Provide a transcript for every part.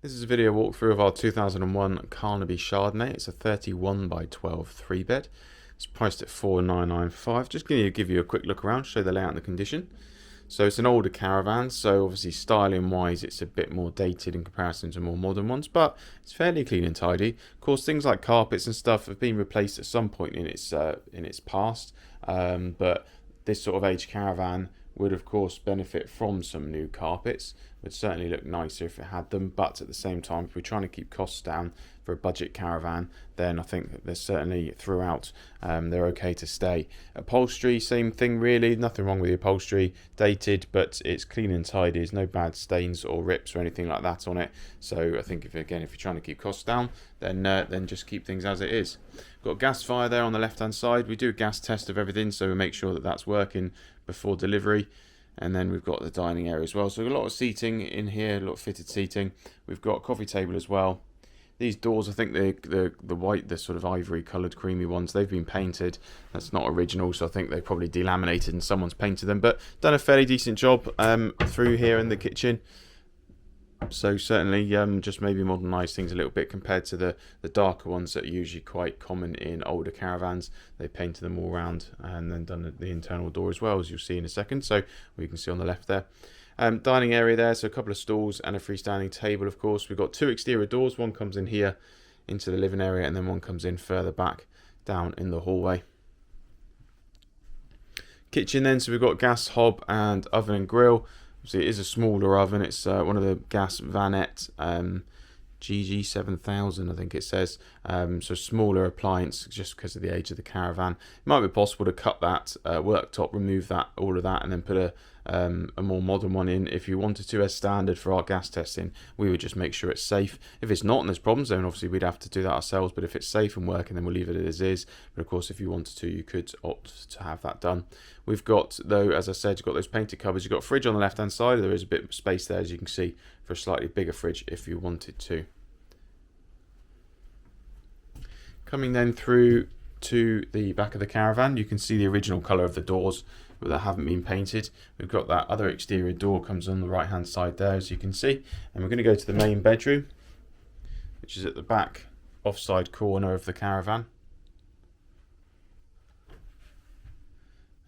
This is a video walkthrough of our 2001 Carnaby Chardonnay. It's a 31 by 12 3-bed. It's priced at $4,995. Just going to give you a quick look around, show the layout and the condition. So it's an older Caravan, so obviously styling wise it's a bit more dated in comparison to more modern ones, but it's fairly clean and tidy. Of course, things like carpets and stuff have been replaced at some point in its past, but this sort of age Caravan would of course benefit from some new carpets. Would certainly look nicer if it had them, but at the same time, if we're trying to keep costs down for a budget Caravan, then I think that they're certainly throughout they're okay to stay. Upholstery, same thing really, nothing wrong with the upholstery. Dated, but it's clean and tidy. There's no bad stains or rips or anything like that on it. So I think if you're trying to keep costs down, then just keep things as it is. Got a gas fire there on the left hand side. We do a gas test of everything, so we make sure that that's working before delivery. And then we've got the dining area as well. So a lot of seating in here, a lot of fitted seating. We've got a coffee table as well. These doors, I think the white, the sort of ivory coloured creamy ones, they've been painted. That's not original, so I think they probably delaminated and someone's painted them. But done a fairly decent job through here in the kitchen. So certainly just maybe modernise things a little bit compared to the darker ones that are usually quite common in older Caravans. They painted them all around and then done the internal door as well, as you'll see in a second. So we can see on the left there. Dining area there, so a couple of stools and a freestanding table, of course. We've got two exterior doors. One comes in here into the living area and then one comes in further back down in the hallway. Kitchen then, so we've got gas hob and oven and grill. Obviously it is a smaller oven. It's one of the gas Vanette GG7000, I think it says. So smaller appliance just because of the age of the Caravan. It might be possible to cut that worktop, remove that, all of that, and then put a more modern one in if you wanted to as standard for our gas testing. We would just make sure it's safe. If it's not and there's problems, then obviously we'd have to do that ourselves, but if it's safe and working, then we'll leave it as is. But of course, if you wanted to, you could opt to have that done. We've got, though, as I said, you've got those painted cupboards. You've got a fridge on the left hand side. There is a bit of space there, as you can see, for a slightly bigger fridge if you wanted to. Coming then through to the back of the Caravan, you can see the original colour of the doors but that haven't been painted. We've got that other exterior door comes on the right hand side there, as you can see, and we're going to go to the main bedroom, which is at the back offside corner of the Caravan.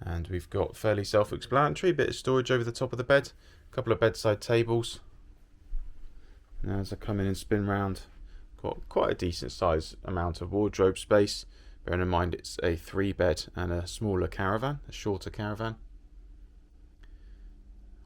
And we've got fairly self-explanatory, bit of storage over the top of the bed, a couple of bedside tables. Now as I come in and spin round, got quite a decent size amount of wardrobe space. Bearing in mind it's a 3-bed and a smaller Caravan, a shorter Caravan.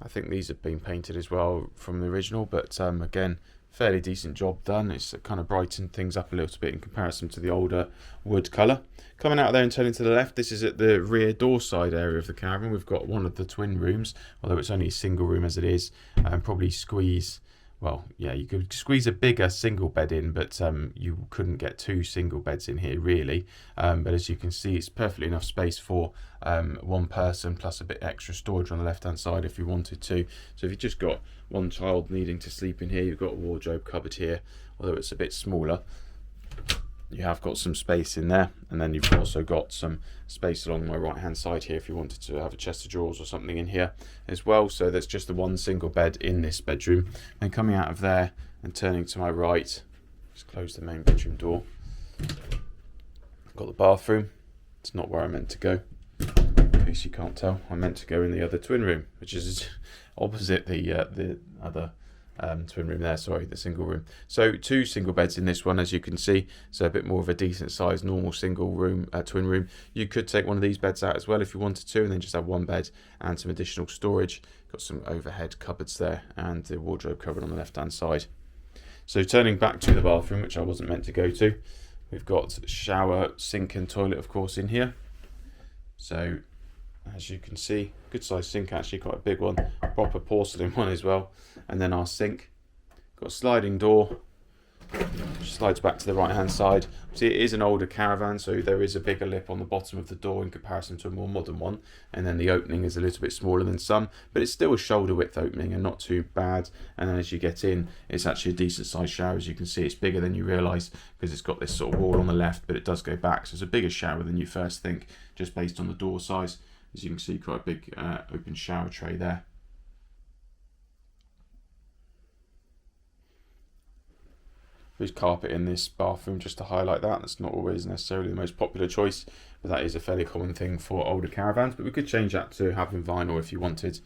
I think these have been painted as well from the original, but again, fairly decent job done. It's kind of brightened things up a little bit in comparison to the older wood colour. Coming out there and turning to the left, this is at the rear door side area of the Caravan. We've got one of the twin rooms, although it's only a single room as it is, and probably squeeze. Well, yeah, you could squeeze a bigger single bed in, but you couldn't get 2 single beds in here, really. But as you can see, it's perfectly enough space for one person, plus a bit extra storage on the left-hand side if you wanted to. So if you've just got one child needing to sleep in here, you've got a wardrobe cupboard here, although it's a bit smaller. You have got some space in there, and then you've also got some space along my right hand side here if you wanted to have a chest of drawers or something in here as well. So there's just the one single bed in this bedroom. And coming out of there and turning to my right, just close the main bedroom door. Got the bathroom. It's not where I meant to go, in case you can't tell. I meant to go in the other twin room, which is opposite the other twin room there, sorry, the single room. So 2 single beds in this one, as you can see, so a bit more of a decent sized normal single room twin room. You could take one of these beds out as well if you wanted to, and then just have one bed and some additional storage. Got some overhead cupboards there and the wardrobe cupboard on the left hand side. So turning back to the bathroom, which I wasn't meant to go to, we've got shower, sink and toilet of course in here. So as you can see, good sized sink, actually quite a big one, proper porcelain one as well. And then our sink, got a sliding door, which slides back to the right hand side. See, it is an older Caravan, so there is a bigger lip on the bottom of the door in comparison to a more modern one, and then the opening is a little bit smaller than some, but it's still a shoulder width opening and not too bad. And then as you get in, it's actually a decent sized shower. As you can see, it's bigger than you realise because it's got this sort of wall on the left, but it does go back, so it's a bigger shower than you first think just based on the door size. As you can see, quite a big open shower tray there. There's carpet in this bathroom just to highlight that. That's not always necessarily the most popular choice, but that is a fairly common thing for older caravans. But we could change that to having vinyl if you wanted.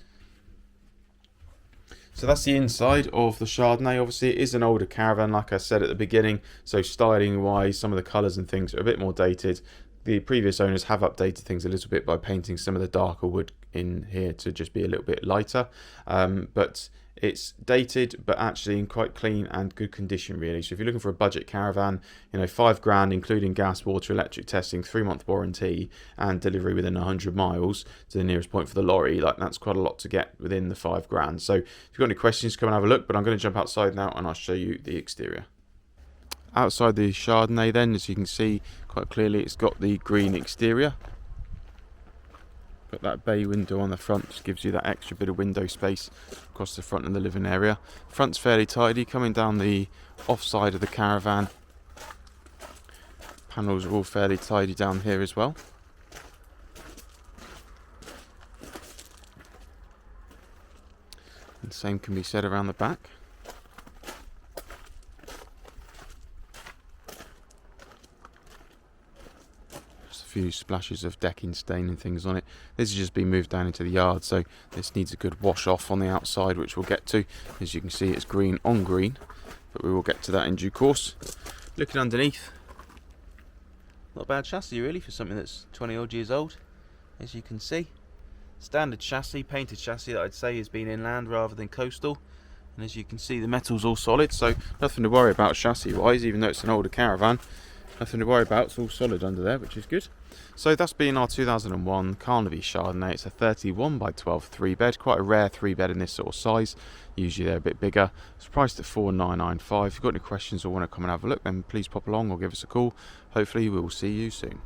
So that's the inside of the Chardonnay. Obviously it is an older Caravan, like I said at the beginning, so styling wise some of the colours and things are a bit more dated. The previous owners have updated things a little bit by painting some of the darker wood in here to just be a little bit lighter, but it's dated but actually in quite clean and good condition really. So if you're looking for a budget caravan, you know, £5 including gas, water, electric testing, 3-month warranty and delivery within 100 miles to the nearest point for the lorry, like that's quite a lot to get within the £5. So if you've got any questions, come and have a look, but I'm going to jump outside now and I'll show you the exterior. Outside the Chardonnay then, as you can see quite clearly, it's got the green exterior. Got that bay window on the front, just gives you that extra bit of window space across the front and the living area. Front's fairly tidy, coming down the off side of the Caravan. Panels are all fairly tidy down here as well. And the same can be said around the back. Few splashes of decking stain and things on it. This has just been moved down into the yard, so this needs a good wash off on the outside, which we'll get to. As you can see, it's green on green, but we will get to that in due course. Looking underneath, not a bad chassis really for something that's 20 odd years old. As you can see, standard chassis, painted chassis that I'd say has been inland rather than coastal. And as you can see, the metal's all solid, so nothing to worry about chassis wise, even though it's an older Caravan. Nothing to worry about, it's all solid under there, which is good. So that's been our 2001 Carnaby Chardonnay. It's a 31 by 12 3-bed, quite a rare 3-bed in this sort of size. Usually they're a bit bigger. It's priced at $4,995. If you've got any questions or want to come and have a look, then please pop along or give us a call. Hopefully we will see you soon.